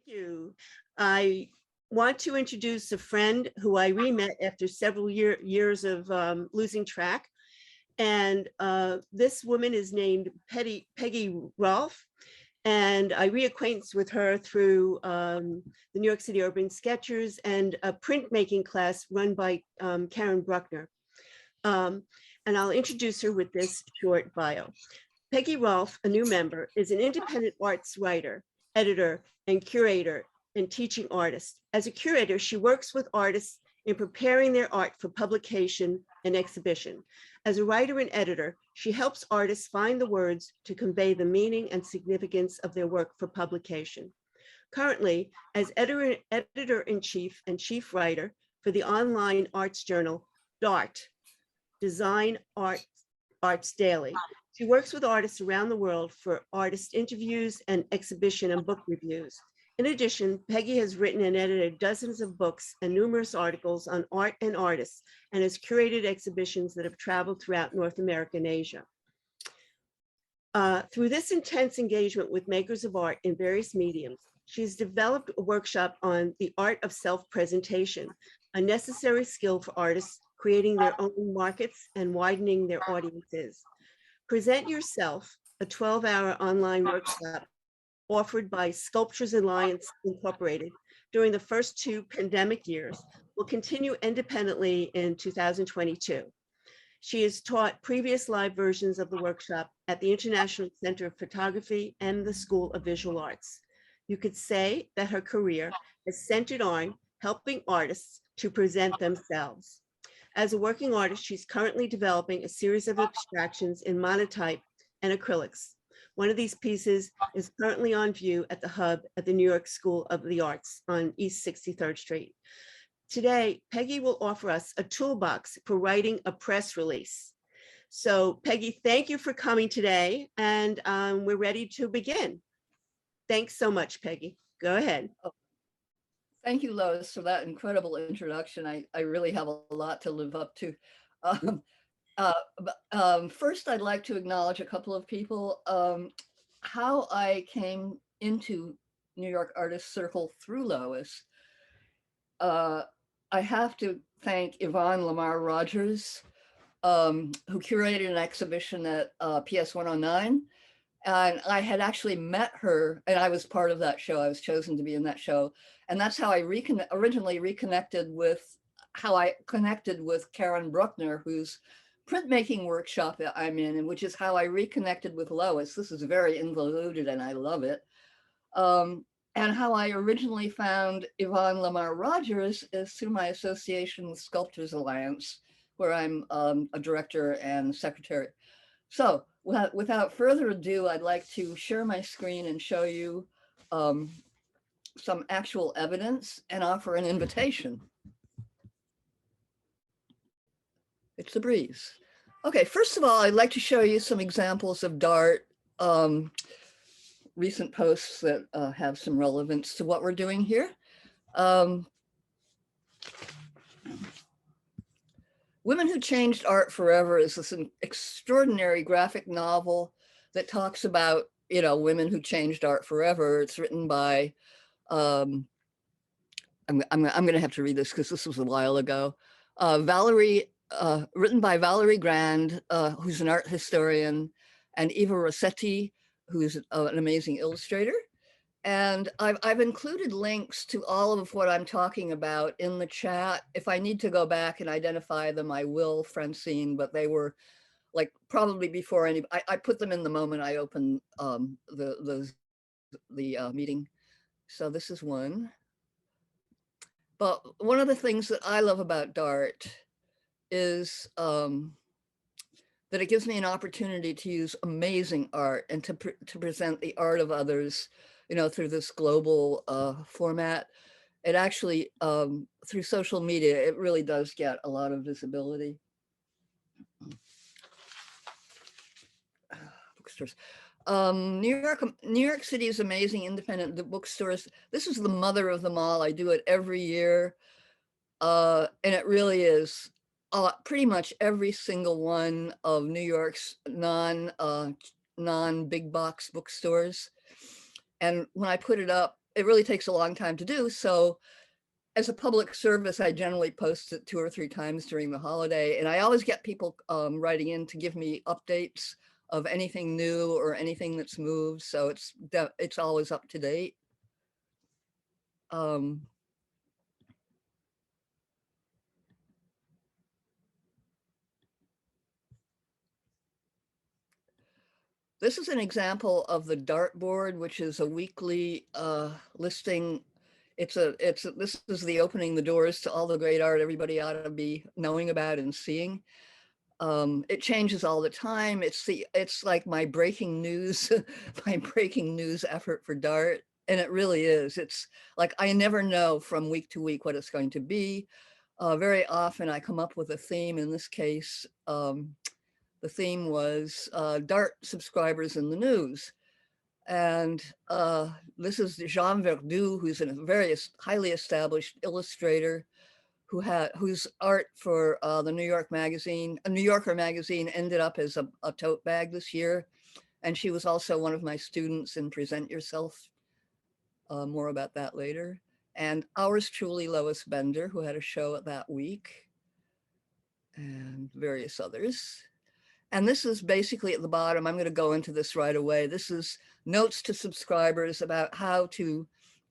you. I want to introduce a friend who I re-met after several years of losing track. And this woman is named Peggy Roalf. And I reacquaintance with her through the New York City Urban Sketchers and a printmaking class run by Karen Bruckner. And I'll introduce her with this short bio. Peggy Roalf, a new member, is an independent arts writer, editor, and curator and teaching artist. As a curator, she works with artists in preparing their art for publication and exhibition. As a writer and editor, she helps artists find the words to convey the meaning and significance of their work for publication. Currently, as editor-in-chief and chief writer for the online arts journal, DART, Design Arts Daily, she works with artists around the world for artist interviews and exhibition and book reviews. In addition, Peggy has written and edited dozens of books and numerous articles on art and artists, and has curated exhibitions that have traveled throughout North America and Asia. Through this intense engagement with makers of art in various mediums, she's developed a workshop on the art of self-presentation, a necessary skill for artists creating their own markets and widening their audiences. Present Yourself, a 12-hour online workshop offered by Sculptures Alliance Incorporated during the first 2 pandemic years, will continue independently in 2022. She has taught previous live versions of the workshop at the International Center of Photography and the School of Visual Arts. You could say that her career is centered on helping artists to present themselves. As a working artist, she's currently developing a series of abstractions in monotype and acrylics. One of these pieces is currently on view at the Hub at the New York School of the Arts on East 63rd Street. Today, Peggy will offer us a toolbox for writing a press release. So Peggy, thank you for coming today, and we're ready to begin. Thanks so much, Peggy. Go ahead. Thank you, Lois, for that incredible introduction. I really have a lot to live up to. First, I'd like to acknowledge a couple of people. How I came into New York Artists Circle through Lois. I have to thank Yvonne Lamar Rogers, who curated an exhibition at PS 109. And I had actually met her, and I was part of that show. I was chosen to be in that show. And that's how I originally reconnected with, how I connected with Karen Bruckner, whose printmaking workshop that I'm in, and which is how I reconnected with Lois. This is very involuted and I love it. And how I originally found Yvonne Lamar Rogers is through my association with Sculptors Alliance, where I'm a director and secretary. So without further ado, I'd like to share my screen and show you some actual evidence and offer an invitation. It's a breeze. Okay, first of all, I'd like to show you some examples of DART, recent posts that have some relevance to what we're doing here. Women Who Changed Art Forever is this extraordinary graphic novel that talks about, you know, women who changed art forever. It's written by, I'm going to have to read this because this was a while ago. Written by Valerie Grand, who's an art historian, and Eva Rossetti, who's an amazing illustrator. And I've included links to all of what I'm talking about in the chat. If I need to go back and identify them, I will, Francine, but they were like probably before I put them in the moment I opened the meeting. So this is one. But one of the things that I love about DART is that it gives me an opportunity to use amazing art and to present the art of others, you know, through this global format. It actually, through social media, it really does get a lot of visibility. Bookstores. New York City's amazing independent bookstores. This is the mother of them all. I do it every year. And it really is pretty much every single one of New York's non-big box bookstores. And when I put it up, it really takes a long time to do. So as a public service, I generally post it 2 or 3 times during the holiday. And I always get people writing in to give me updates of anything new or anything that's moved. So it's always up to date. This is an example of the dartboard, which is a weekly listing. This is the opening the doors to all the great art everybody ought to be knowing about and seeing. It changes all the time. It's like my breaking news, my breaking news effort for Dart. And it really is. It's like, I never know from week to week what it's going to be. Very often I come up with a theme. In this case, the theme was Dart subscribers in the news. And this is Jean Verdu, who's a very highly established illustrator whose art for the New Yorker magazine ended up as a tote bag this year. And she was also one of my students in Present Yourself. More about that later. And ours truly, Lois Bender, who had a show that week, and various others. And this is basically at the bottom. I'm going to go into this right away. This is notes to subscribers about how to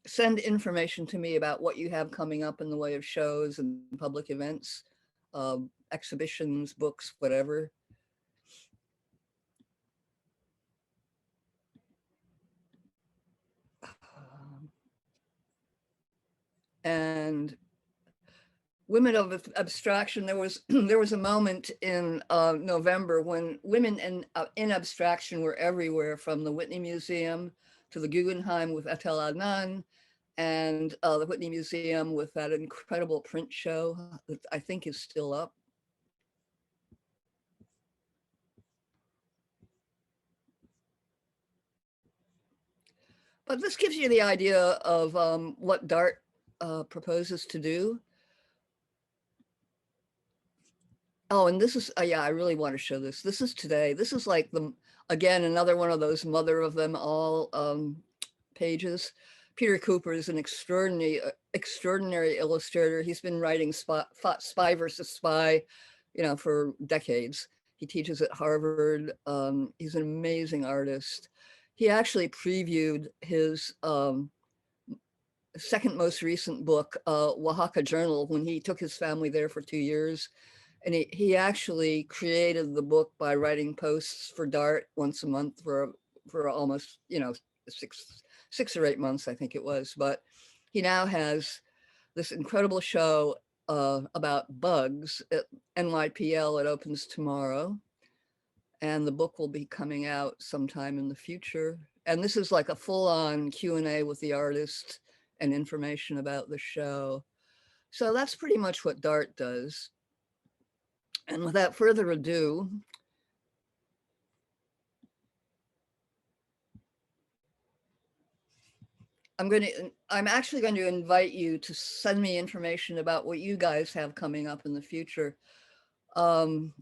send information to me about what you have coming up in the way of shows and public events, exhibitions, books, whatever. And women of abstraction, there was a moment in November when women in abstraction were everywhere, from the Whitney Museum to the Guggenheim with Etel Adnan, and the Whitney Museum with that incredible print show that I think is still up. But this gives you the idea of what Dart proposes to do. Oh, and this is, yeah, I really want to show this. This is today. This is like again, another one of those mother of them all pages. Peter Cooper is an extraordinary illustrator. He's been writing Spy versus Spy, for decades. He teaches at Harvard. He's an amazing artist. He actually previewed his second most recent book, Oaxaca Journal, when he took his family there for 2 years. And he actually created the book by writing posts for Dart once a month for almost, 6 or 8 months, I think it was. But he now has this incredible show about bugs at NYPL. It opens tomorrow. And the book will be coming out sometime in the future. And this is like a full-on Q&A with the artist and information about the show. So that's pretty much what Dart does. And without further ado, I'm actually going to invite you to send me information about what you guys have coming up in the future. I'm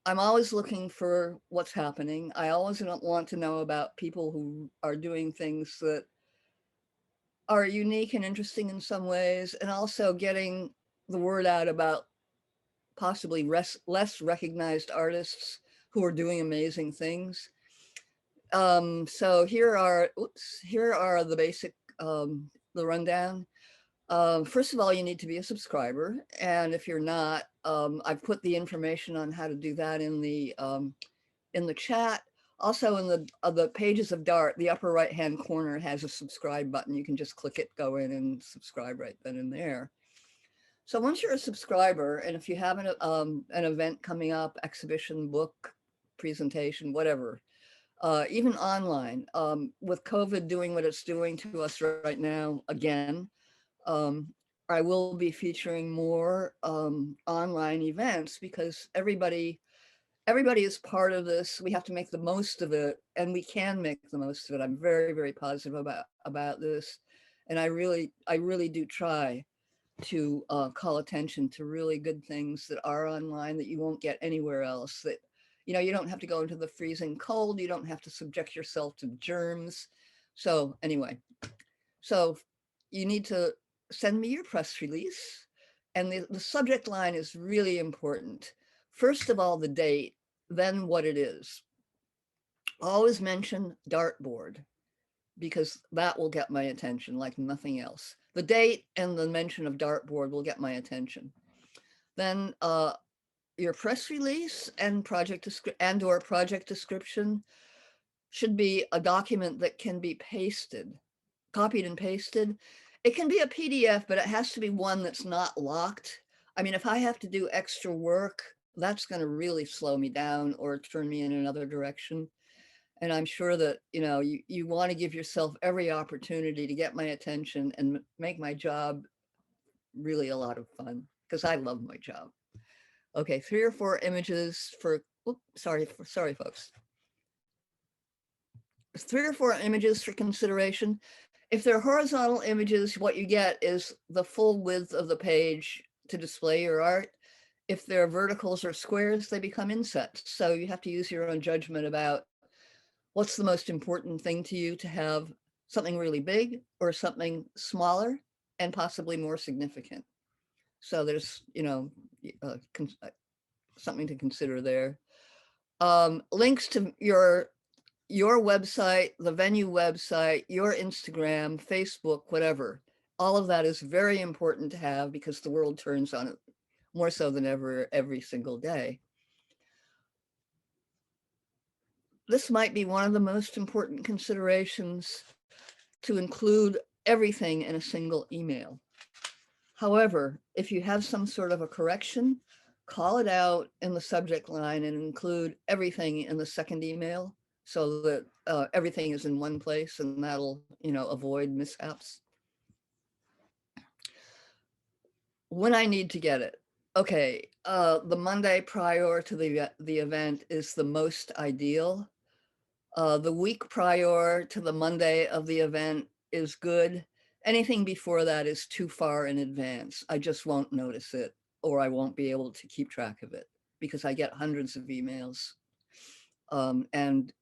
always looking for what's happening. I always want to know about people who are doing things that are unique and interesting in some ways, and also getting the word out about possibly less recognized artists who are doing amazing things. So here are the basic, the rundown. First of all, you need to be a subscriber. And if you're not, I've put the information on how to do that in the chat. Also in the pages of Dart, the upper right-hand corner has a subscribe button. You can just click it, go in and subscribe right then and there. So once you're a subscriber, and if you have an event coming up, exhibition, book, presentation, whatever, even online, with COVID doing what it's doing to us right now, again, I will be featuring more online events, because everybody is part of this. We have to make the most of it, and we can make the most of it. I'm very, very positive about this. And I really do try to call attention to really good things that are online that you won't get anywhere else. That, you don't have to go into the freezing cold. You don't have to subject yourself to germs. So anyway, So you need to send me your press release. And the subject line is really important. First of all, the date, then what it is. Always mention dartboard, because that will get my attention like nothing else. The date and the mention of dartboard will get my attention. Then your press release and or project description should be a document that can be copied and pasted. It can be a PDF, but it has to be one that's not locked. I mean, if I have to do extra work, that's going to really slow me down or turn me in another direction. And I'm sure that, you want to give yourself every opportunity to get my attention and make my job really a lot of fun, because I love my job. Okay, 3 or 4 images for, sorry, folks. 3 or 4 images for consideration. If they're horizontal images, what you get is the full width of the page to display your art. If they're verticals or squares, they become insets. So you have to use your own judgment about what's the most important thing to you, to have something really big or something smaller and possibly more significant. So there's, something to consider there. Links to your website, the venue website, your Instagram, Facebook, whatever. All of that is very important to have, because the world turns on it more so than ever every single day. This might be one of the most important considerations, to include everything in a single email. However, if you have some sort of a correction, call it out in the subject line and include everything in the second email, so that everything is in one place, and that'll, avoid mishaps. When I need to get it. Okay, the Monday prior to the event is the most ideal. The week prior to the Monday of the event is good. Anything before that is too far in advance. I just won't notice it, or I won't be able to keep track of it, because I get hundreds of emails. And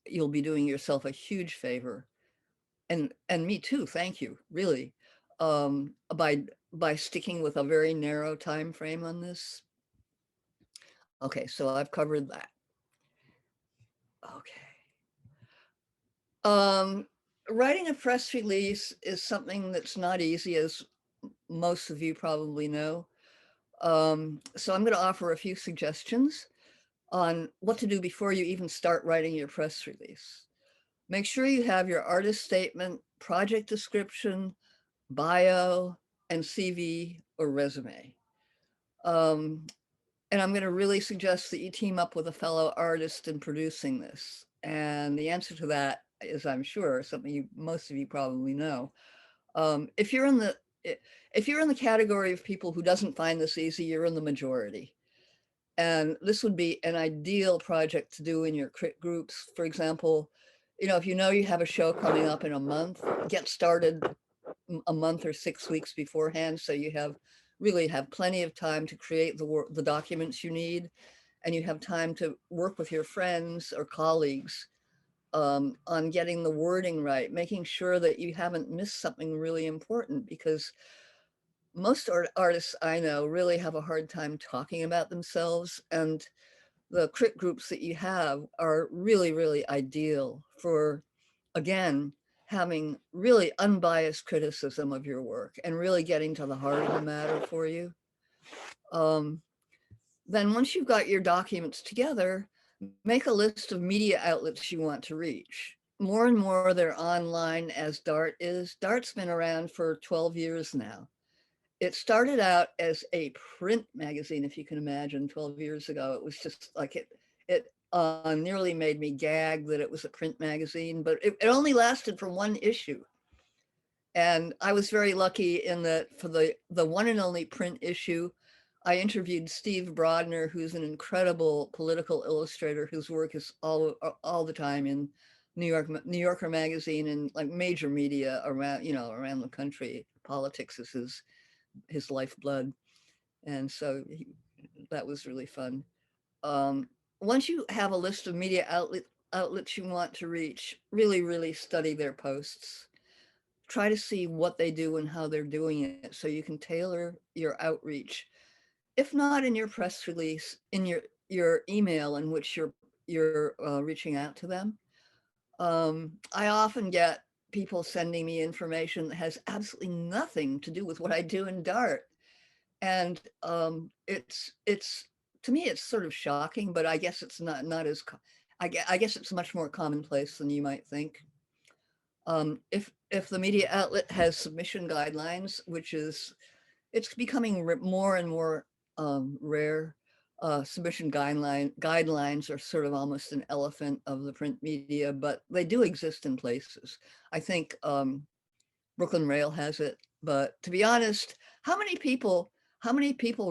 you'll be doing yourself a huge favor, and me too, thank you, really, by sticking with a very narrow time frame on this. Okay, so I've covered that. Okay. Writing a press release is something that's not easy, as most of you probably know. So I'm going to offer a few suggestions on what to do before you even start writing your press release. Make sure you have your artist statement, project description, bio, and CV or resume. And I'm going to really suggest that you team up with a fellow artist in producing this. And the answer to that is, I'm sure, something most of you probably know. If you're in the category of people who doesn't find this easy, you're in the majority. And this would be an ideal project to do in your crit groups. For example, if you have a show coming up in a month, get started a month or 6 weeks beforehand, so you really have plenty of time to create the documents you need, and you have time to work with your friends or colleagues on getting the wording right, making sure that you haven't missed something really important, because most artists I know really have a hard time talking about themselves, and the crit groups that you have are really, really ideal for, again, having really unbiased criticism of your work and really getting to the heart of the matter for you. Then once you've got your documents together, make a list of media outlets you want to reach. More and more they're online, as Dart is. Dart's been around for 12 years now. It started out as a print magazine, if you can imagine. 12 years ago, it was just like it nearly made me gag that it was a print magazine, but it only lasted for one issue. And I was very lucky in that for the one and only print issue, I interviewed Steve Brodner, who's an incredible political illustrator whose work is all the time in New Yorker magazine and like major media around the country. Politics is his lifeblood. And so that was really fun. Once you have a list of media outlets you want to reach, really, really study their posts. try to see what they do and how they're doing it, so you can tailor your outreach. If not in your press release, in your email in which you're reaching out to them. I often get people sending me information that has absolutely nothing to do with what I do in Dart. And it's to me, it's sort of shocking, but I guess it's not as, I guess it's much more commonplace than you might think. If the media outlet has submission guidelines, which is, it's becoming more and more rare. Submission guidelines are sort of almost an elephant of the print media, but they do exist in places. I think Brooklyn Rail has it, but to be honest, how many people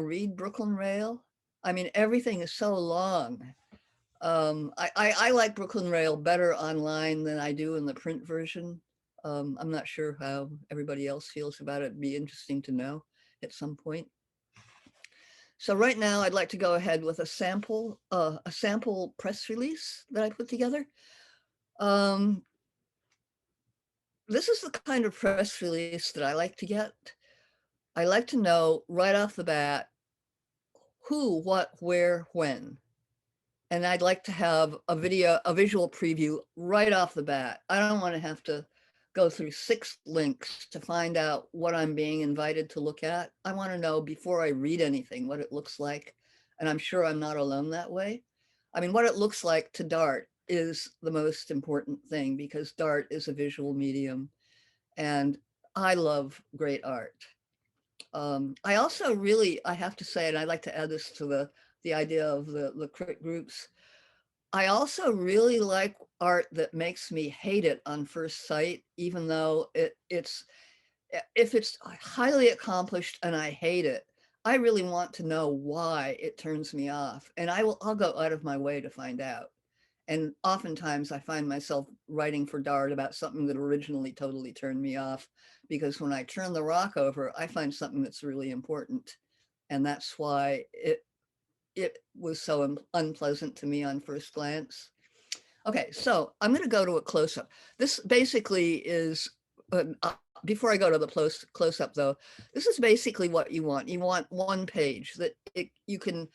read Brooklyn Rail? I mean, everything is so long. I like Brooklyn Rail better online than I do in the print version. I'm not sure how everybody else feels about it. It'd be interesting to know at some point. So right now I'd like to go ahead with a sample press release that I put together. This is the kind of press release that I like to get. I like to know right off the bat who, what, where, when. And I'd like to have a visual preview right off the bat. I don't want to have to go through 6 links to find out what I'm being invited to look at. I want to know before I read anything what it looks like. And I'm sure I'm not alone that way. I mean, what it looks like to Dart is the most important thing, because Dart is a visual medium and I love great art. I also really, I have to say, and I'd like to add this to the idea of the crit groups, I also really like art that makes me hate it on first sight, even though it's, if it's highly accomplished and I hate it, I really want to know why it turns me off. And I'll go out of my way to find out. And oftentimes I find myself writing for Dart about something that originally totally turned me off, because when I turn the rock over, I find something that's really important. And that's why it was so unpleasant to me on first glance. Okay, so I'm going to go to a close-up. This basically is, before I go to the close-up though, this is basically what you want. You want one page that you can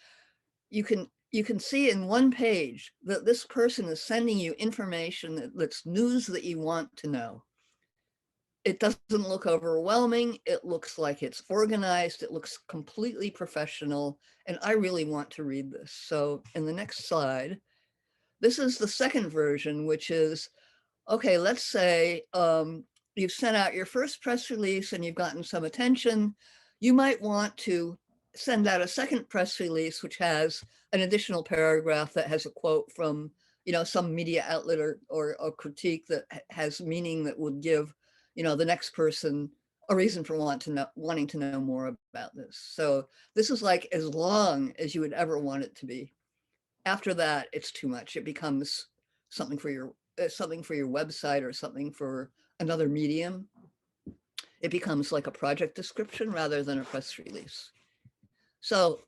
see in one page that this person is sending you information that's news that you want to know. It doesn't look overwhelming. It looks like it's organized. It looks completely professional. And I really want to read this. So in the next slide, this is the second version, which is, okay, let's say you've sent out your first press release and you've gotten some attention. You might want to send out a second press release, which has an additional paragraph that has a quote from, some media outlet or a critique that has meaning that would give, the next person a reason for wanting to know more about this. So this is like as long as you would ever want it to be. After that, it's too much. It becomes something for your website or something for another medium. It becomes like a project description rather than a press release. So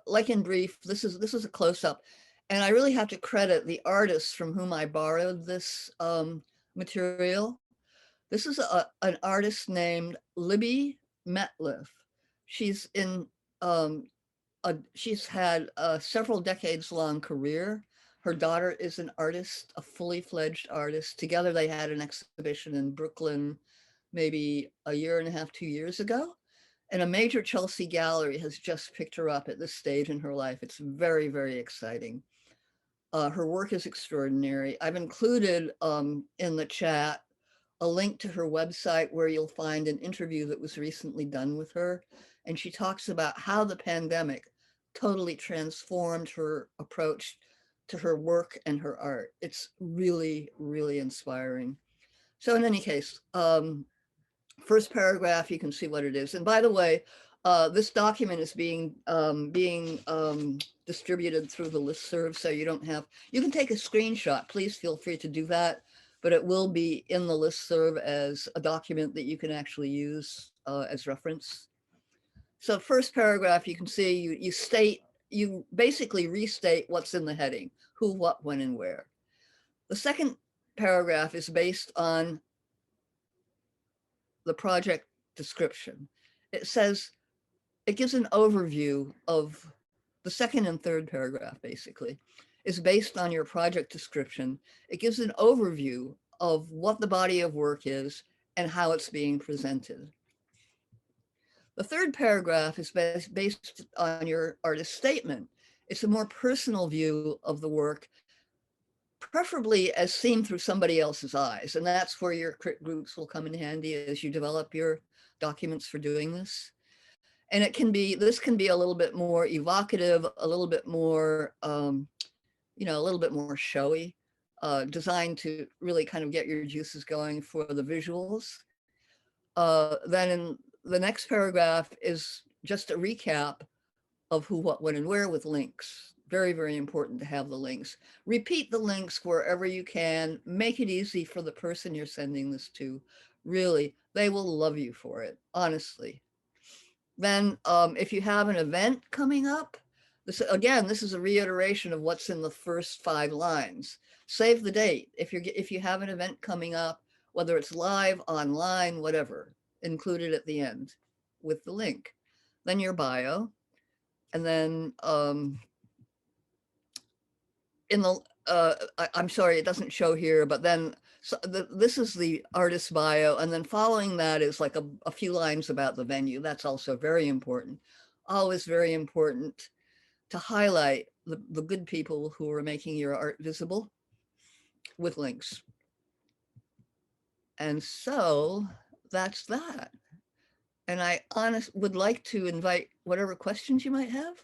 like in brief, this is a close-up, and I really have to credit the artists from whom I borrowed this material. This is an artist named Libby Metliff. She's she's had a several decades long career. Her daughter is an artist, a fully fledged artist. Together they had an exhibition in Brooklyn maybe a year and a half, 2 years ago. And a major Chelsea gallery has just picked her up at this stage in her life. It's very, very exciting. Her work is extraordinary. I've included in the chat a link to her website where you'll find an interview that was recently done with her. And she talks about how the pandemic totally transformed her approach to her work and her art. It's really, really inspiring. So in any case, first paragraph, you can see what it is. And by the way, this document is being distributed through the listserv, so you can take a screenshot. Please feel free to do that, but it will be in the listserv as a document that you can actually use as reference. So first paragraph, you can see you basically restate what's in the heading: who, what, when, and where. The second paragraph is based on the project description. It says, it gives an overview of the second and third paragraph, basically, is based on your project description. It gives an overview of what the body of work is and how it's being presented. The third paragraph is based on your artist statement. It's a more personal view of the work, preferably as seen through somebody else's eyes. And that's where your crit groups will come in handy as you develop your documents for doing this. And this can be a little bit more evocative, a little bit more, you know, a little bit more showy, designed to really kind of get your juices going for the visuals. Then in the next paragraph is just a recap of who, what, when, and where with links. Very, very important to have the links. Repeat the links wherever you can. Make it easy for the person you're sending this to. Really, they will love you for it, honestly. Then if you have an event coming up, this is a reiteration of what's in the first 5 lines. Save the date. If you have an event coming up, whether it's live, online, whatever, include it at the end with the link. Then your bio. And then I'm sorry, it doesn't show here, but then this is the artist's bio. And then following that is like a few lines about the venue. That's also very important. Always very important to highlight the good people who are making your art visible with links. And so that's that. And I would like to invite whatever questions you might have.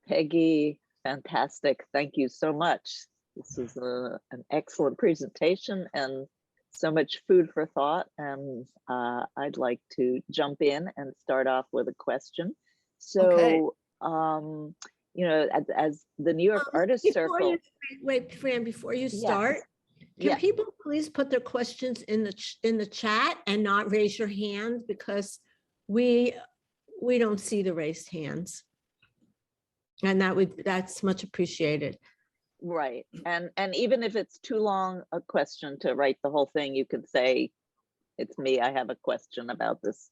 Peggy, fantastic. Thank you so much. This is an excellent presentation and so much food for thought. And I'd like to jump in and start off with a question. So, Okay. You know, as the New York Artist Circle. Wait, Fran, before you start, can people please put their questions in the chat and not raise your hand, because we don't see the raised hands. And that's much appreciated. Right. And even if it's too long a question to write the whole thing, you could say, it's me, I have a question about this.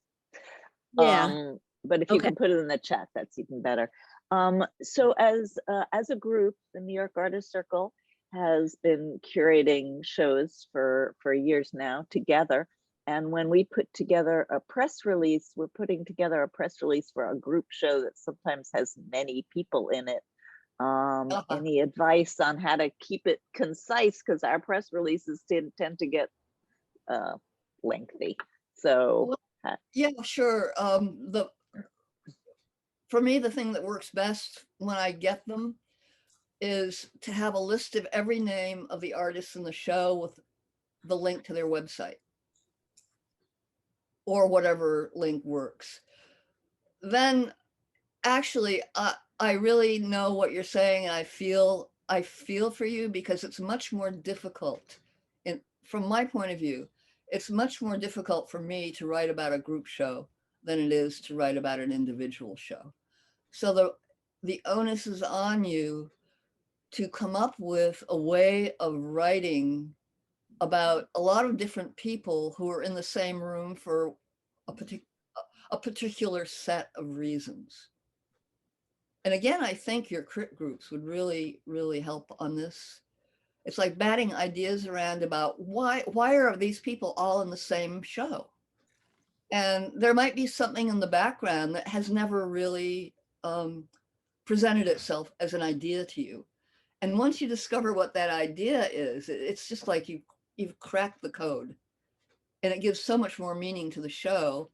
Yeah. But if you can put it in the chat, that's even better. So as a group, the New York Artist Circle has been curating shows for years now together. And when we put together a press release, we're putting together a press release for a group show that sometimes has many people in it. Any advice on how to keep it concise? Because our press releases tend to get lengthy. So yeah, sure. For me, the thing that works best when I get them is to have a list of every name of the artists in the show with the link to their website or whatever link works. Then actually, I really know what you're saying, and I feel for you, because it's much more difficult. And from my point of view, it's much more difficult for me to write about a group show than it is to write about an individual show. So the onus is on you to come up with a way of writing about a lot of different people who are in the same room for a particular set of reasons. And again, I think your crit groups would really, really help on this. It's like batting ideas around about why are these people all in the same show? And there might be something in the background that has never really presented itself as an idea to you. And once you discover what that idea is, it's just like you've cracked the code, and it gives so much more meaning to the show,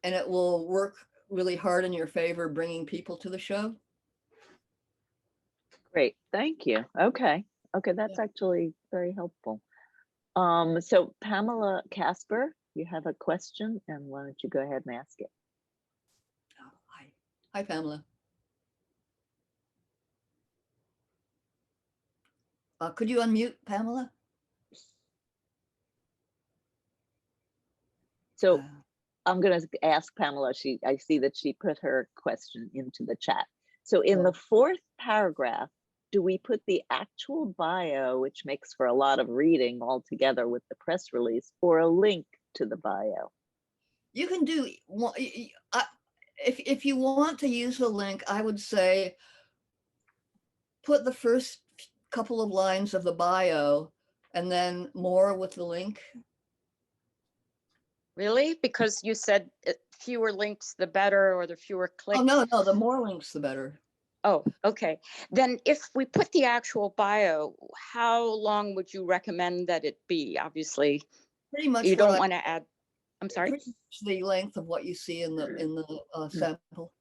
and it will work really hard in your favor bringing people to the show. Great, thank you. Okay, that's actually very helpful. So Pamela Casper, you have a question, and why don't you go ahead and ask it? Oh, hi, Pamela. Could you unmute, Pamela? So I'm going to ask Pamela. I see that she put her question into the chat. So in the fourth paragraph, do we put the actual bio, which makes for a lot of reading all together with the press release, or a link to the bio? You can do, if you want to use a link, I would say put the first couple of lines of the bio and then more with the link. Really? Because you said fewer links, the better, or the fewer clicks? Oh, no, the more links, the better. Oh, okay. Then if we put the actual bio, how long would you recommend that it be? Obviously, Pretty much you don't want to add, I'm sorry? pretty much the length of what you see in the sample.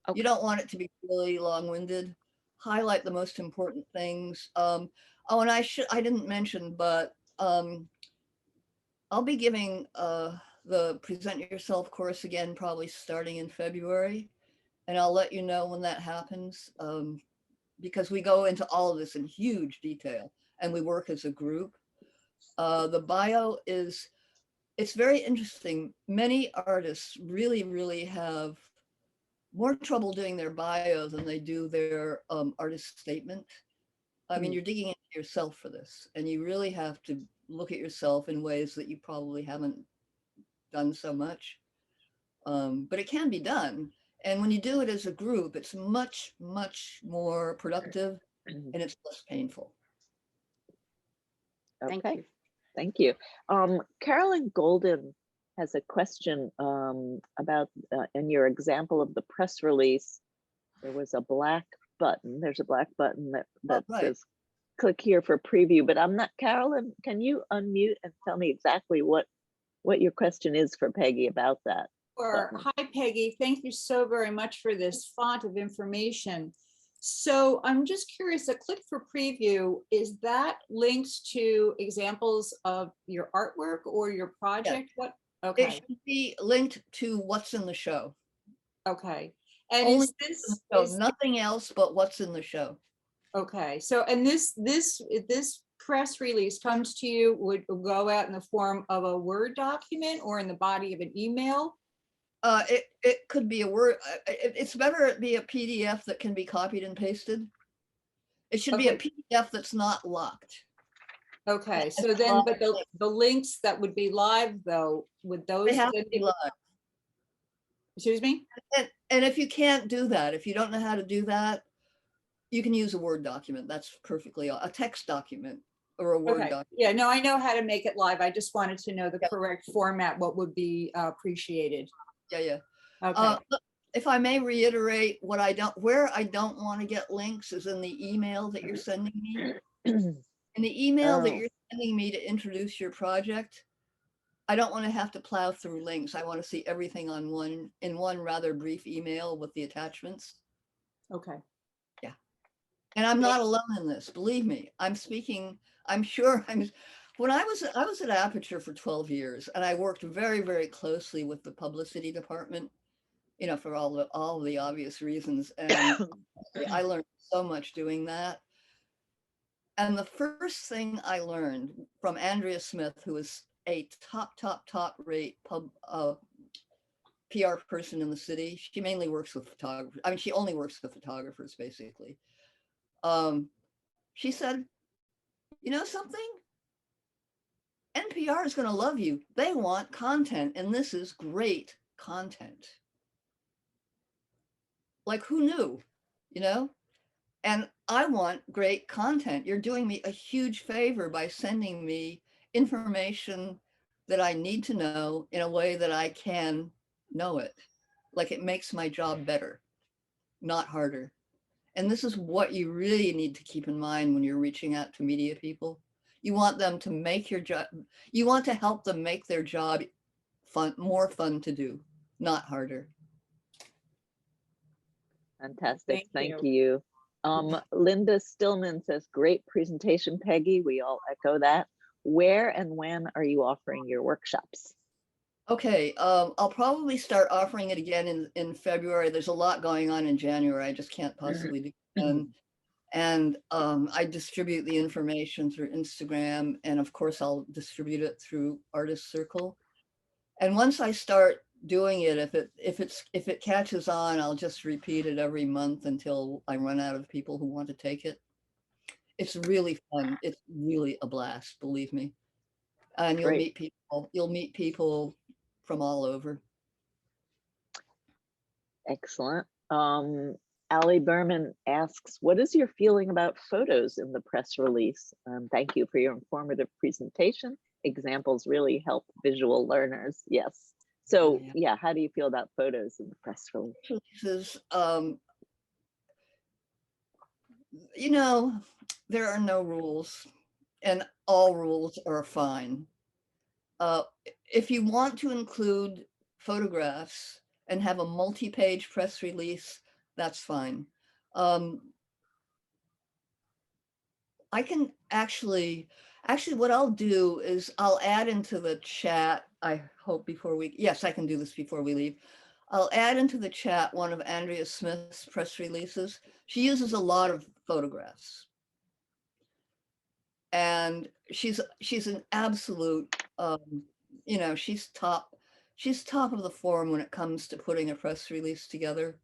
Okay. You don't want it to be really long-winded. Highlight the most important things. Oh, and I didn't mention, but I'll be giving the Present Yourself course again, probably starting in February. And I'll let you know when that happens, because we go into all of this in huge detail and we work as a group. The bio it's very interesting. Many artists really, really have more trouble doing their bio than they do their artist statement. I mean, you're digging into yourself for this, and you really have to look at yourself in ways that you probably haven't done so much. But it can be done. And when you do it as a group, it's much, much more productive and it's less painful. Thank Okay, you. thank you. Carolyn Golden has a question about, in your example of the press release, there was a black button. There's a black button that right. says click here for preview, but I'm not, Carolyn, can you unmute and tell me exactly what your question is for Peggy about that? Sure. Hi, Peggy. Thank you so very much for this font of information. So I'm just curious, a click for preview, is that linked to examples of your artwork or your project? Yeah. What? Okay. It should be linked to what's in the show. Okay. And Only is this nothing else but what's in the show. okay? So, and this press release comes to you, would go out in the form of a Word document or in the body of an email? It could be a Word. It's better it be a PDF that can be copied and pasted. It should be a PDF that's not locked. Okay, so then, but the links that would be live though, would those? They have to be live. Excuse me? And if you can't do that, if you don't know how to do that, you can use a Word document. That's perfectly a text document or a Word document. Yeah, no, I know how to make it live. I just wanted to know the correct format, what would be appreciated. Yeah. Okay. If I may reiterate, where I don't want to get links is in the email that you're sending me. In the email that you're sending me to introduce your project, I don't want to have to plow through links. I want to see everything in one rather brief email with the attachments. Okay. Yeah. And I'm not alone in this, believe me. When I was at Aperture for 12 years, and I worked very, very closely with the publicity department, for all the obvious reasons. And I learned so much doing that. And the first thing I learned from Andrea Smith, who is a top rate PR person in the city. She mainly works with photographers. I mean, she only works with photographers, basically. She said, you know something? NPR is going to love you. They want content, and this is great content. Like, who knew, And I want great content. You're doing me a huge favor by sending me information that I need to know in a way that I can know it. Like, it makes my job better, not harder. And this is what you really need to keep in mind when you're reaching out to media people. You want them to make your job, you want to help them make their job more fun to do, not harder. Fantastic, thank you. Linda Stillman says, great presentation, Peggy. We all echo that. Where and when are you offering your workshops? Okay, I'll probably start offering it again in February. There's a lot going on in January. I just can't possibly do it. And I distribute the information through Instagram, and of course I'll distribute it through Artist Circle. And once I start doing it, if it catches on, I'll just repeat it every month until I run out of people who want to take it. It's really fun. It's really a blast, believe me. And you'll Great. meet people. You'll meet people from all over. Excellent. Ali Berman asks, what is your feeling about photos in the press release? Thank you for your informative presentation. Examples really help visual learners. Yes. So yeah, how do you feel about photos in the press release? Releases, you know, there are no rules, and all rules are fine. If you want to include photographs and have a multi-page press release, that's fine. I can actually what I'll do is I'll add into the chat, I hope before we, yes, I can do this before we leave. I'll add into the chat one of Andrea Smith's press releases. She uses a lot of photographs. And she's an absolute, you know, she's top of the form when it comes to putting a press release together.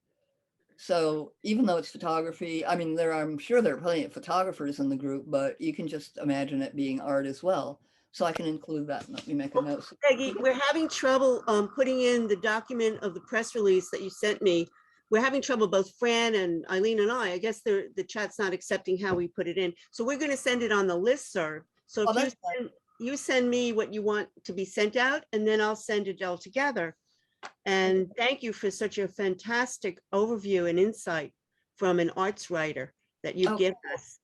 So even though it's photography, I mean, I'm sure there are plenty of photographers in the group, but you can just imagine it being art as well. So I can include that. Let me make a note. Peggy, we're having trouble putting in the document of the press release that you sent me. We're having trouble, both Fran and Eileen and I guess the chat's not accepting how we put it in. So we're going to send it on the listserv. So if you send me what you want to be sent out, and then I'll send it all together. And thank you for such a fantastic overview and insight from an arts writer that you've given us.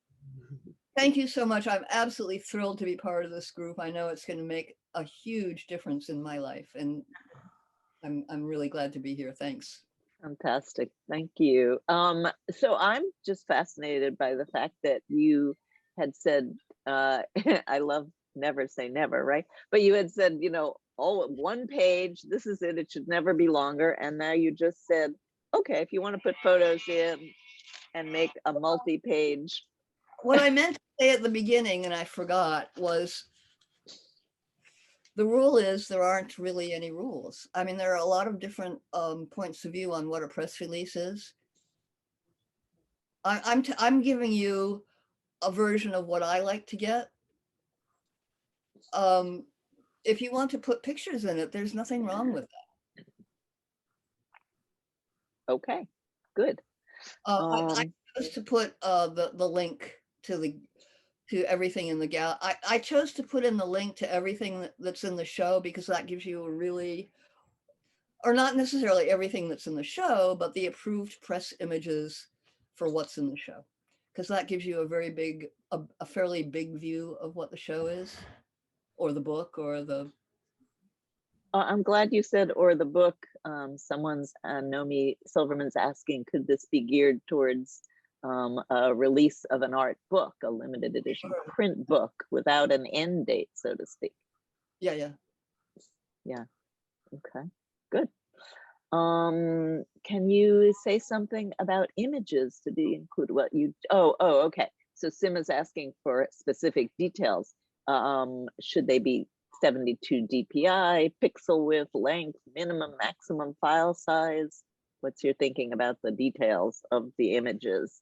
Thank you so much. I'm absolutely thrilled to be part of this group. I know it's going to make a huge difference in my life, and I'm really glad to be here. Thanks. Fantastic. Thank you. So I'm just fascinated by the fact that you had said, I love never say never, right? But you had said, you know, oh, 1 page, this is it, it should never be longer. And now you just said, okay, if you want to put photos in and make a multi-page. What I meant to say at the beginning, and I forgot, was the rule is there aren't really any rules. I mean, there are a lot of different points of view on what a press release is. I'm giving you a version of what I like to get. If you want to put pictures in it, there's nothing wrong with that. Okay, good. I chose to put the link to everything in the gallery. I chose to put in the link to everything that's in the show because that gives you a really, or not necessarily everything that's in the show, but the approved press images for what's in the show. Because that gives you a very big, a fairly big view of what the show is, or the book, or the. I'm glad you said, or the book. Someone's, Nomi Silverman's asking, could this be geared towards a release of an art book, a limited edition print book without an end date, so to speak? Yeah. Okay, good. Can you say something about images to be included? What you, okay. So Sim is asking for specific details. Should they be 72 DPI, pixel width, length, minimum, maximum file size? What's your thinking about the details of the images?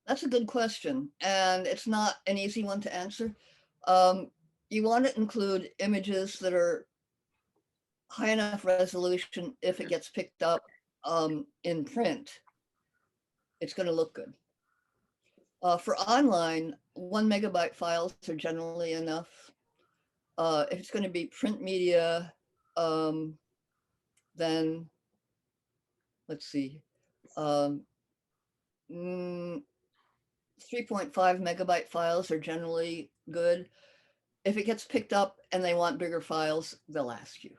That's a good question, and it's not an easy one to answer. You want to include images that are high enough resolution. If it gets picked up in print, it's going to look good. For online, 1 megabyte files are generally enough. If it's going to be print media, then let's see, 3.5 megabyte files are generally good. If it gets picked up and they want bigger files, they'll ask you.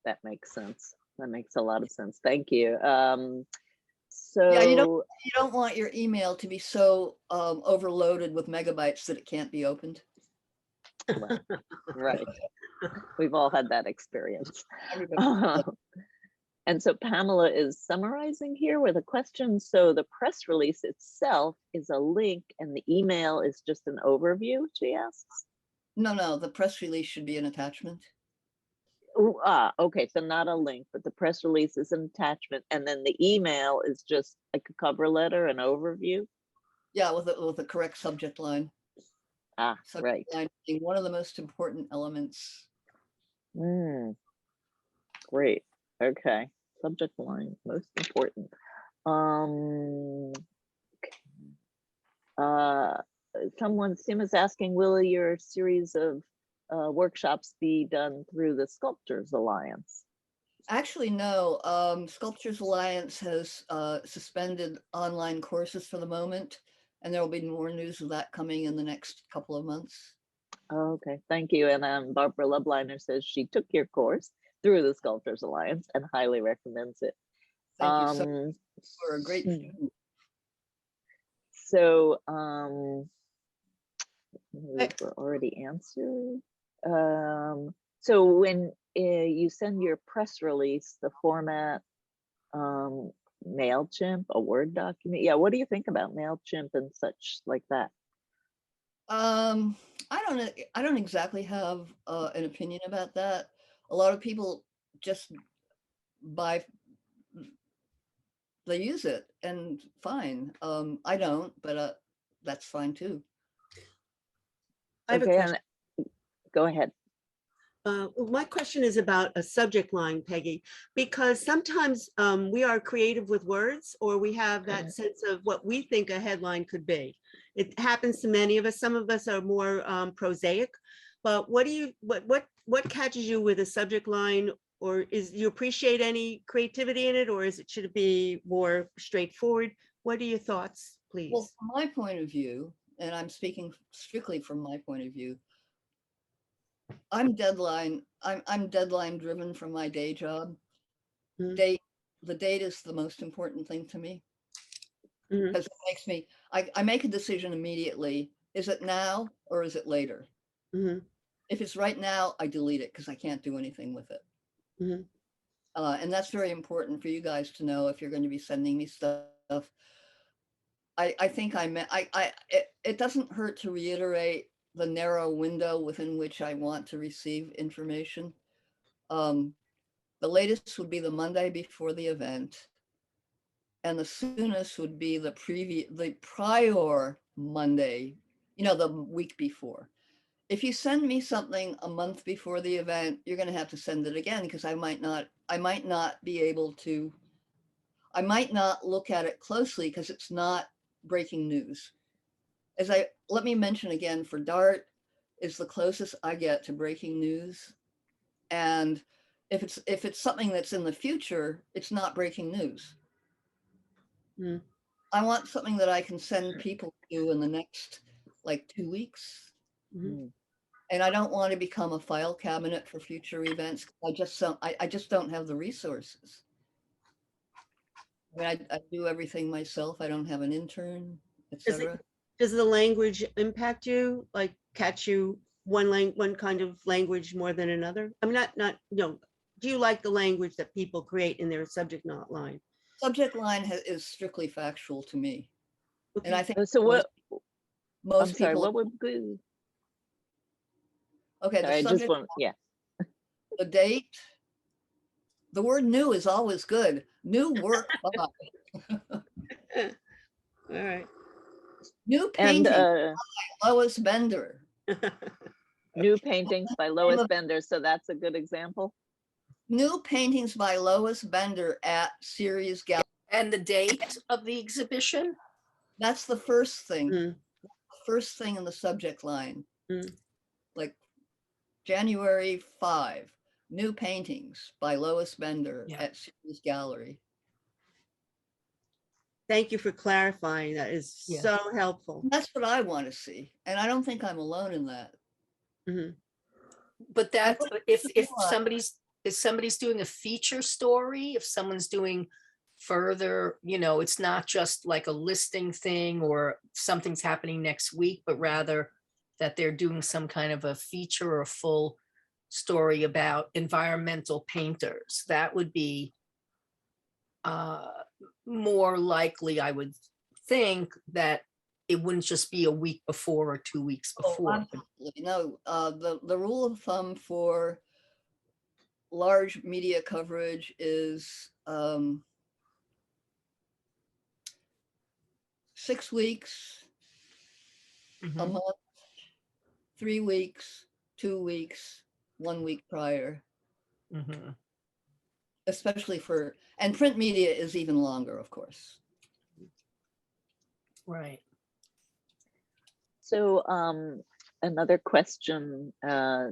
That makes sense. That makes a lot of sense. Thank you. So yeah, you don't want your email to be so overloaded with megabytes that it can't be opened. Right. We've all had that experience. And so Pamela is summarizing here with a question. So the press release itself is a link and the email is just an overview, she asks? No, the press release should be an attachment. Ooh, okay, so not a link, but the press release is an attachment, and then the email is just like a cover letter, an overview. Yeah, with the correct subject line. Subject Right. line being one of the most important elements. Great. Okay. Subject line, most important. Sim is asking, will your series of workshops be done through the Sculptors Alliance? Actually, no. Sculptures Alliance has suspended online courses for the moment, and there will be more news of that coming in the next couple of months. Okay, thank you. And Barbara Lubliner says she took your course through the Sculptors Alliance and highly recommends it. Thank you so much for a great student. So, these were already answered. So when you send your press release, the format, MailChimp, a Word document. Yeah, what do you think about MailChimp and such like that? I don't exactly have an opinion about that. A lot of people just they use it and fine. I don't, but that's fine too. I have a Okay, question. go ahead. My question is about a subject line, Peggy, because sometimes we are creative with words, or we have that sense of what we think a headline could be. It happens to many of us. Some of us are more prosaic, but what catches you with a subject line, or you appreciate any creativity in it, or should it be more straightforward? What are your thoughts, please? Well, from my point of view, and I'm speaking strictly from my point of view, I'm deadline driven from my day job. The date is the most important thing to me, because it makes me, I make a decision immediately. Is it now or is it later? If it's right now, I delete it because I can't do anything with it. And that's very important for you guys to know if you're going to be sending me stuff. I think it doesn't hurt to reiterate the narrow window within which I want to receive information. The latest would be the Monday before the event, and the soonest would be the prior Monday, the week before. If you send me something a month before the event, you're going to have to send it again, because I might not be able to. I might not look at it closely because it's not breaking news. Let me mention again, for DART is the closest I get to breaking news. And if it's something that's in the future, it's not breaking news. I want something that I can send people to in the next 2 weeks. And I don't want to become a file cabinet for future events. I just don't have the resources. I mean, I do everything myself. I don't have an intern, etc. Does the language impact you? Like, catch you one kind of language more than another? I mean, do you like the language that people create in their subject line? Subject line is strictly factual to me. Okay. And I think So most I'm sorry, people. what would be? Okay, sorry, the subject, the date. The word new is always good. New work by. All right. New painting by Lois Bender. New paintings by Lois Bender. So that's a good example. New paintings by Lois Bender at Series Gallery. And the date of the exhibition? That's the first thing. First thing in the subject line. Like January 5, new paintings by Lois Bender at Series Gallery. Thank you for clarifying. That is so helpful. That's what I want to see. And I don't think I'm alone in that. But that if somebody's doing a feature story, if someone's doing further, it's not just like a listing thing or something's happening next week, but rather that they're doing some kind of a feature or a full story about environmental painters, that would be more likely, I would think, that it wouldn't just be a week before or 2 weeks before. No, the rule of thumb for large media coverage is 6 weeks, a Mhm. month, 3 weeks, 2 weeks, 1 week prior, Mhm. especially for, and print media is even longer, of course. Right. So another question,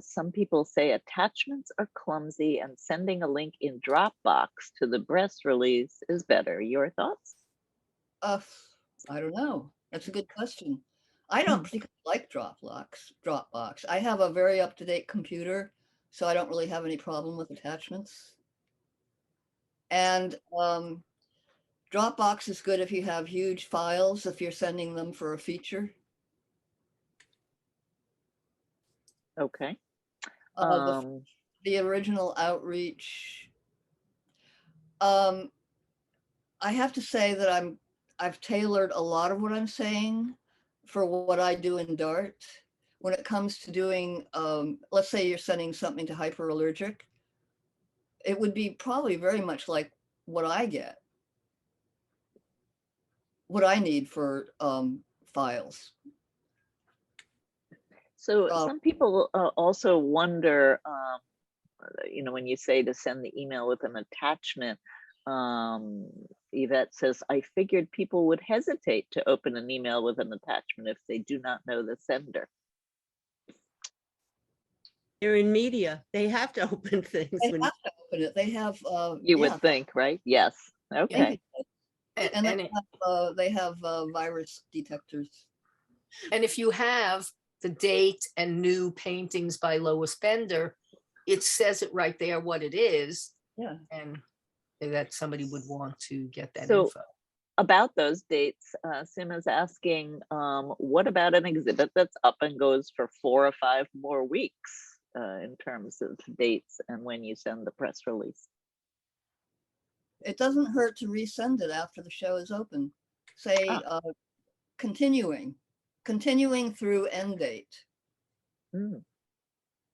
some people say attachments are clumsy and sending a link in Dropbox to the press release is better. Your thoughts? I don't know. That's a good question. I don't particularly like Dropbox. I have a very up-to-date computer, so I don't really have any problem with attachments. And Dropbox is good if you have huge files, if you're sending them for a feature. Okay. The original outreach. I have to say that I've tailored a lot of what I'm saying for what I do in Dart. When it comes to doing, let's say you're sending something to hyperallergic, it would be probably very much like what I get, what I need for files. So some people also wonder, you know, when you say to send the email with an attachment, Yvette says, I figured people would hesitate to open an email with an attachment if they do not know the sender. They're in media. They have to open things. They have to open it. They have. You would think, right? Yes. Okay. And they have virus detectors. And if you have the date and new paintings by Lois Bender, it says it right there what it is. Yeah. And that somebody would want to get that So, info. About those dates, Sim is asking, what about an exhibit that's up and goes for 4 or 5 more weeks in terms of dates and when you send the press release? It doesn't hurt to resend it after the show is open. Say, continuing through end date.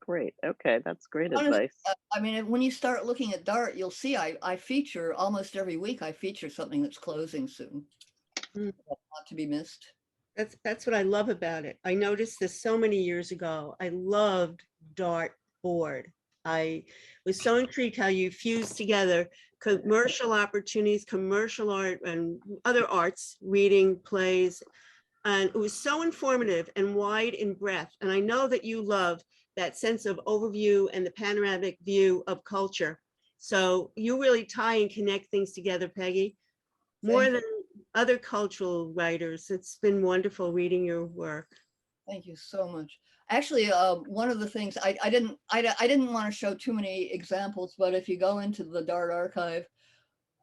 Great. Okay, that's great advice. I mean, when you start looking at Dart, you'll see I feature almost every week. I feature something that's closing soon, not to be missed. That's what I love about it. I noticed this so many years ago. I loved Dart board. I was so intrigued how you fuse together commercial opportunities, commercial art, and other arts, reading, plays. And it was so informative and wide in breadth. And I know that you love that sense of overview and the panoramic view of culture. So you really tie and connect things together, Peggy, more than other cultural writers. It's been wonderful reading your work. Thank you so much. Actually, one of the things I didn't want to show too many examples, but if you go into the Dart archive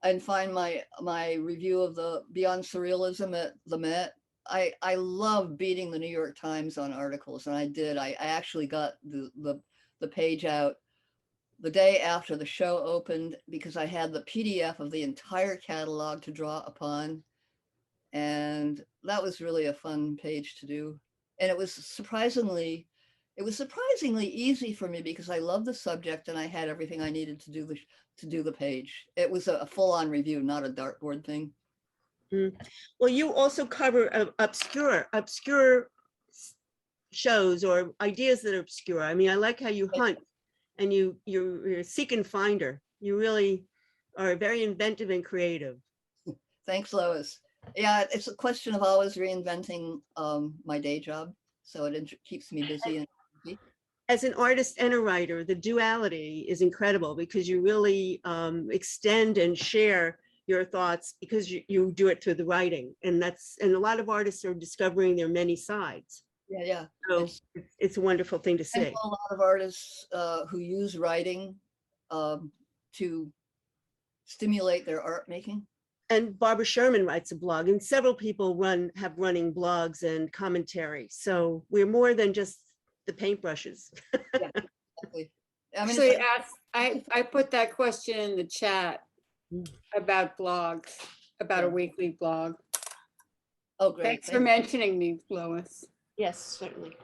and find my review of the Beyond Surrealism at the Met, I love beating the New York Times on articles, and I did. I actually got the page out the day after the show opened because I had the PDF of the entire catalog to draw upon, and that was really a fun page to do. And it was surprisingly easy for me because I love the subject and I had everything I needed to do the page. It was a full-on review, not a dartboard thing. Well, you also cover obscure shows or ideas that are obscure. I mean, I like how you hunt and you're a seek and finder. You really are very inventive and creative. Thanks, Lois. Yeah, it's a question of always reinventing my day job, so it keeps me busy. As an artist and a writer, the duality is incredible because you really extend and share your thoughts because you do it through the writing, and a lot of artists are discovering their many sides. Yeah. So it's a wonderful thing to see. A lot of artists who use writing to stimulate their art making. And Barbara Sherman writes a blog, and several people have running blogs and commentary. So we're more than just the paintbrushes. Yeah, exactly. I mean, Actually, I put that question in the chat about blogs, about a weekly blog. Oh, great. Thanks for mentioning me, Lois. Yes, certainly.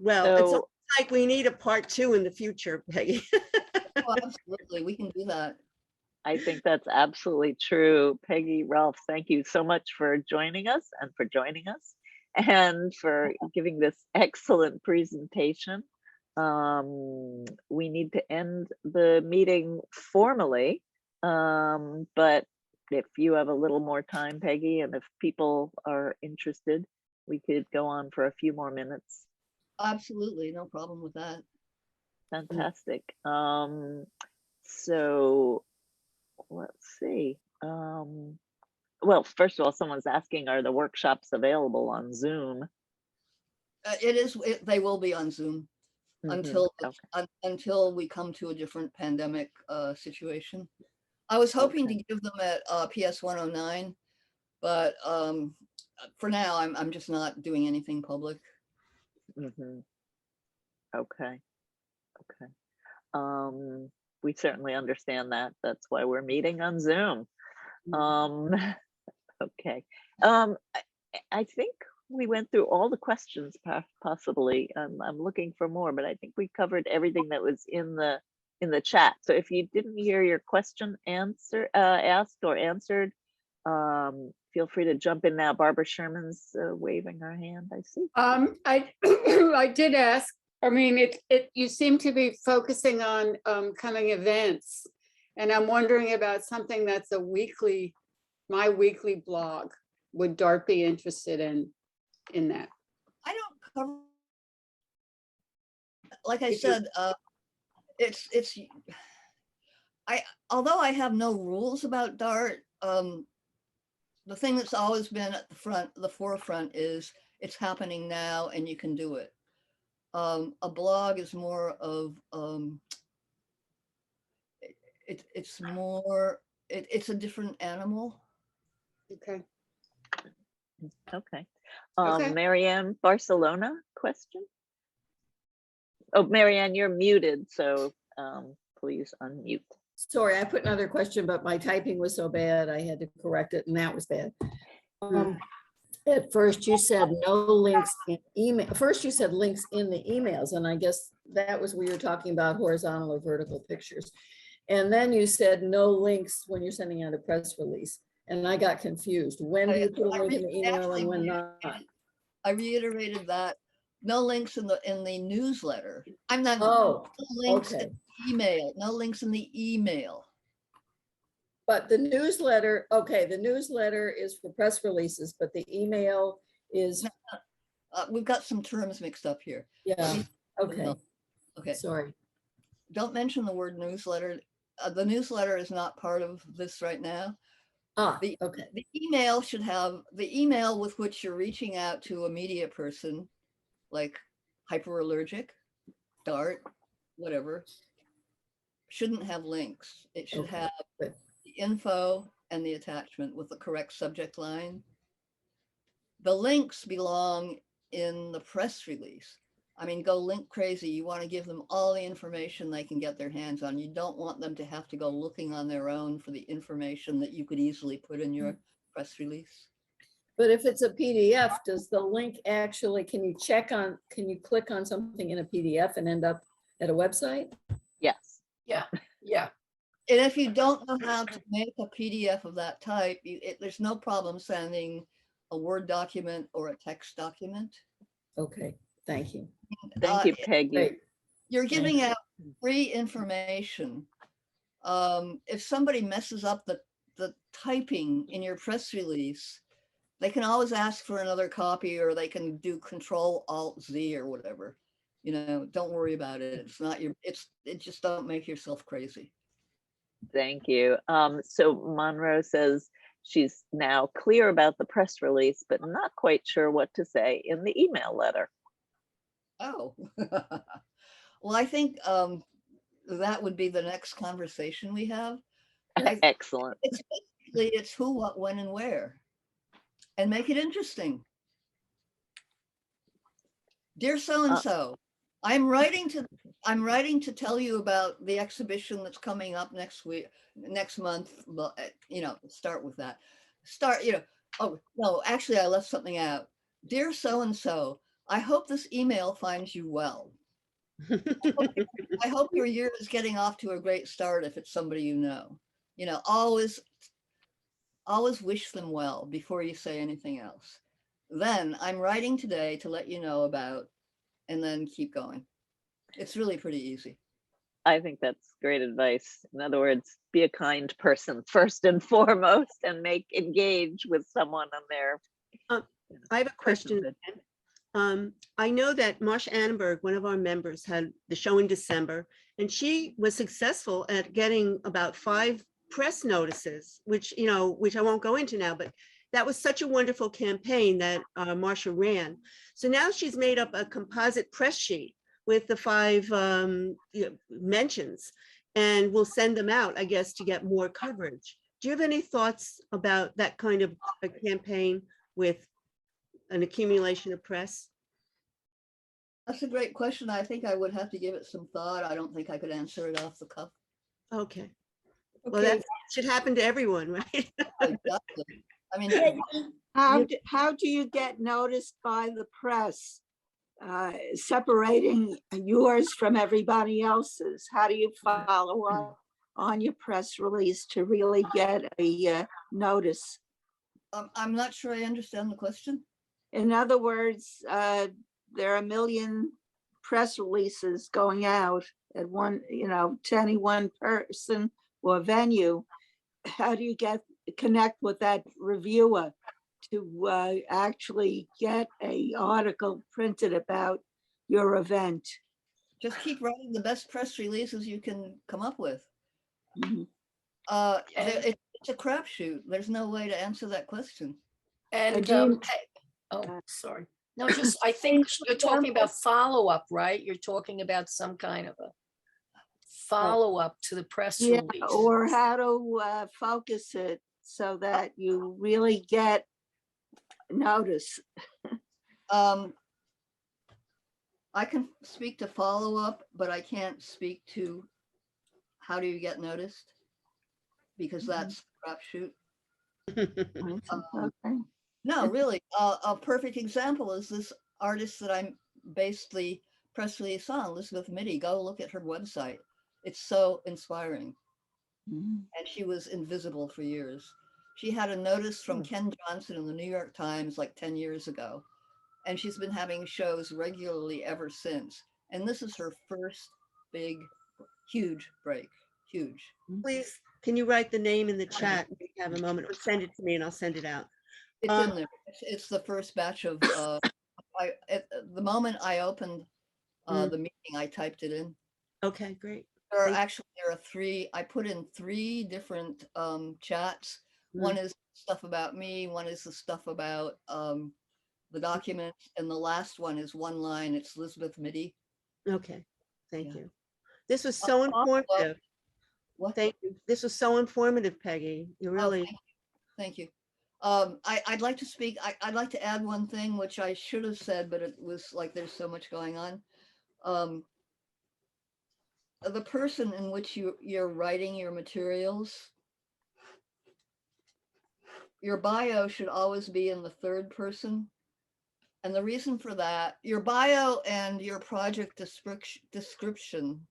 Well, it's like we need a part 2 in the future, Peggy. Oh, absolutely, we can do that. I think that's absolutely true. Peggy Roalf, thank you so much for joining us and for giving this excellent presentation. We need to end the meeting formally, but if you have a little more time, Peggy, and if people are interested, we could go on for a few more minutes. Absolutely, no problem with that. Fantastic. So let's see. Well, first of all, someone's asking, are the workshops available on Zoom? They will be on Zoom until Okay. until we come to a different pandemic situation. I was hoping to give them at PS 109, but for now, I'm just not doing anything public. Okay. We certainly understand that. That's why we're meeting on Zoom. Okay. I think we went through all the questions possibly. I'm looking for more, but I think we covered everything that was in the chat. So if you didn't hear your question asked or answered, feel free to jump in now. Barbara Sherman's waving her hand, I see. I I did ask. I mean, you seem to be focusing on coming events, and I'm wondering about something that's my weekly blog. Would DART be interested in that? I don't cover, like I said, although I have no rules about DART, the thing that's always been at the forefront is it's happening now and you can do it. A blog is more of it's a different animal. Okay. Okay. Okay. Marianne, Barcelona question? Oh, Marianne, you're muted, so please unmute. Sorry, I put another question, but my typing was so bad, I had to correct it, and that was bad. At first you said no links in email. First you said links in the emails, and I guess that was where you're talking about horizontal or vertical pictures. And then you said no links when you're sending out a press release. And I got confused. When do you put a link in the email and when not? I reiterated that. No links in the newsletter. I'm not. Oh, no links okay. in the email. No links in the email. But the newsletter, okay, the newsletter is for press releases, but the email is. We've got some terms mixed up here. Yeah. Okay. Okay. Sorry. Don't mention the word newsletter. The newsletter is not part of this right now. Okay. The email should have the email with which you're reaching out to a media person, like hyperallergic, DART, whatever, shouldn't have links. It should have the info and the attachment with the correct subject line. The links belong in the press release. I mean, go link crazy. You want to give them all the information they can get their hands on. You don't want them to have to go looking on their own for the information that you could easily put in your press release. But if it's a PDF, does the link actually, can you click on something in a PDF and end up at a website? Yes. Yeah. And if you don't know how to make a PDF of that type, there's no problem sending a Word document or a text document. Okay, thank you. Thank you, Peggy. Great. You're giving out free information. If somebody messes up the typing in your press release, they can always ask for another copy, or they can do Control-Alt-Z or whatever. You know, don't worry about it. It's not it just don't make yourself crazy. Thank you. So Monroe says she's now clear about the press release, but not quite sure what to say in the email letter. Oh, well, I think that would be the next conversation we have. Excellent. It's who, what, when, and where, and make it interesting. Dear so-and-so, I'm writing to tell you about the exhibition that's coming up next month. Well, start with that. Oh no, actually I left something out. Dear so-and-so, I hope this email finds you well. I hope your year is getting off to a great start if it's somebody you know. You know, always wish them well before you say anything else. Then I'm writing today to let you know about, and then keep going. It's really pretty easy. I think that's great advice. In other words, be a kind person first and foremost, and engage with someone on their. I have a question. personhood. I know that Marsha Annenberg, one of our members, had the show in December, and she was successful at getting about 5 press notices, which I won't go into now, but that was such a wonderful campaign that Marsha ran. So now she's made up a composite press sheet with the 5 mentions, and we'll send them out, I guess, to get more coverage. Do you have any thoughts about that kind of a campaign with an accumulation of press? That's a great question. I think I would have to give it some thought. I don't think I could answer it off the cuff. Okay. Well, that should happen to everyone, right? Exactly. I mean, how do you get noticed by the press? Separating yours from everybody else's. How do you follow up on your press release to really get a notice? I'm not sure I understand the question. In other words, there are a million press releases going out at one, to any one person or venue. How do you connect with that reviewer to actually get an article printed about your event? Just keep writing the best press releases you can come up with. Mhm. It's a crapshoot. There's no way to answer that question. And sorry. No, just I think you're talking about follow-up, right? You're talking about some kind of a follow-up to the press release. Or how to focus it so that you really get notice. I can speak to follow-up, but I can't speak to how do you get noticed, because that's crapshoot. Okay. No, really, a perfect example is this artist that I'm based the press release on, Elizabeth Mitty. Go look at her website. It's so inspiring. And she was invisible for years. She had a notice from Ken Johnson in the New York Times like 10 years ago. And she's been having shows regularly ever since. And this is her first big, huge break. Huge. Please, can you write the name in the chat if you have a moment, or send it to me and I'll send it out? It's in there. It's the first batch of, at the moment I opened the meeting, I typed it in. Okay, great. There are 3, I put in 3 different chats. One is stuff about me, one is the stuff about the documents, and the last one is one line. It's Elizabeth Mitty. Okay, thank you. This was so informative. Thank you. This was so informative, Peggy. You really. Thank you. I'd like to speak. I'd like to add one thing, which I should have said, but it was like there's so much going on. The person in which you're writing your materials, your bio should always be in the 3rd person. And the reason for that, your bio and your project description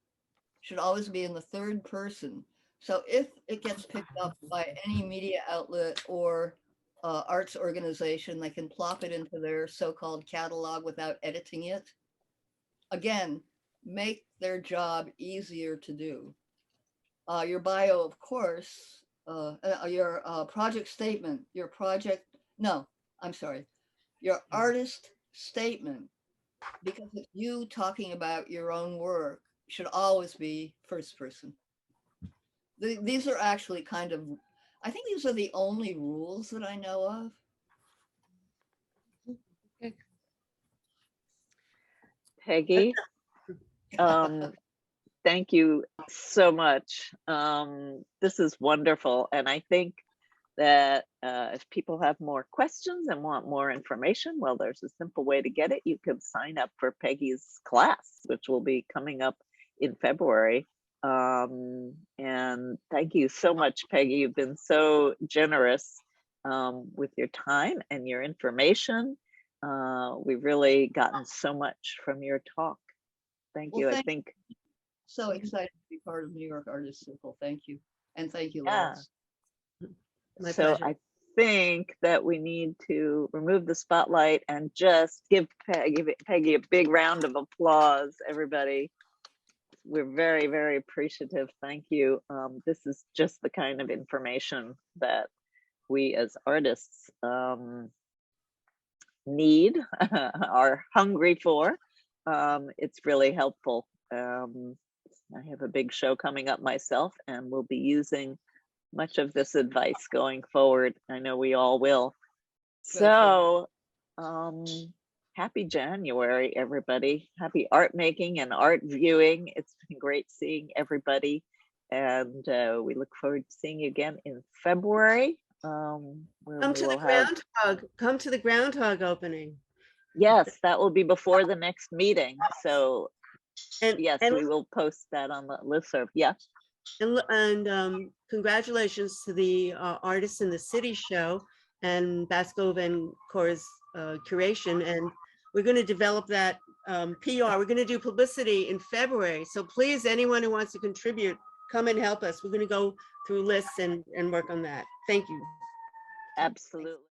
should always be in the 3rd person. So if it gets picked up by any media outlet or arts organization, they can plop it into their so-called catalog without editing it. Again, make their job easier to do. Your bio, of course, your project statement, your artist statement, because it's you talking about your own work, should always be 1st person. These are actually kind of, I think these are the only rules that I know of. Peggy, thank you so much. This is wonderful. And I think that if people have more questions and want more information, well, there's a simple way to get it. You can sign up for Peggy's class, which will be coming up in February. And thank you so much, Peggy. You've been so generous with your time and your information. We've really gotten so much from your talk. Thank Well, you. I thank- think, So excited to be part of New York Artists Circle. Thank you. And thank you, Yeah. Lois. My so pleasure. I think that we need to remove the spotlight and just give Peggy a big round of applause, everybody. We're very, very appreciative. Thank you. This is just the kind of information that we as artists need, are hungry for. It's really helpful. I have a big show coming up myself, and we'll be using much of this advice going forward. I know we all will. So, happy January, everybody. Happy art making and art viewing. It's been great seeing everybody. And we look forward to seeing you again in February. Where Come we to the will have, groundhog, come to the groundhog opening. yes, that will be before the next meeting. So And, yes, and, we will post that on the listserv. Yeah. and congratulations to the artists in the city show and Basco Van Core's curation. And we're going to develop that PR. We're going to do publicity in February. So please, anyone who wants to contribute, come and help us. We're going to go through lists and work on that. Thank you. Absolutely.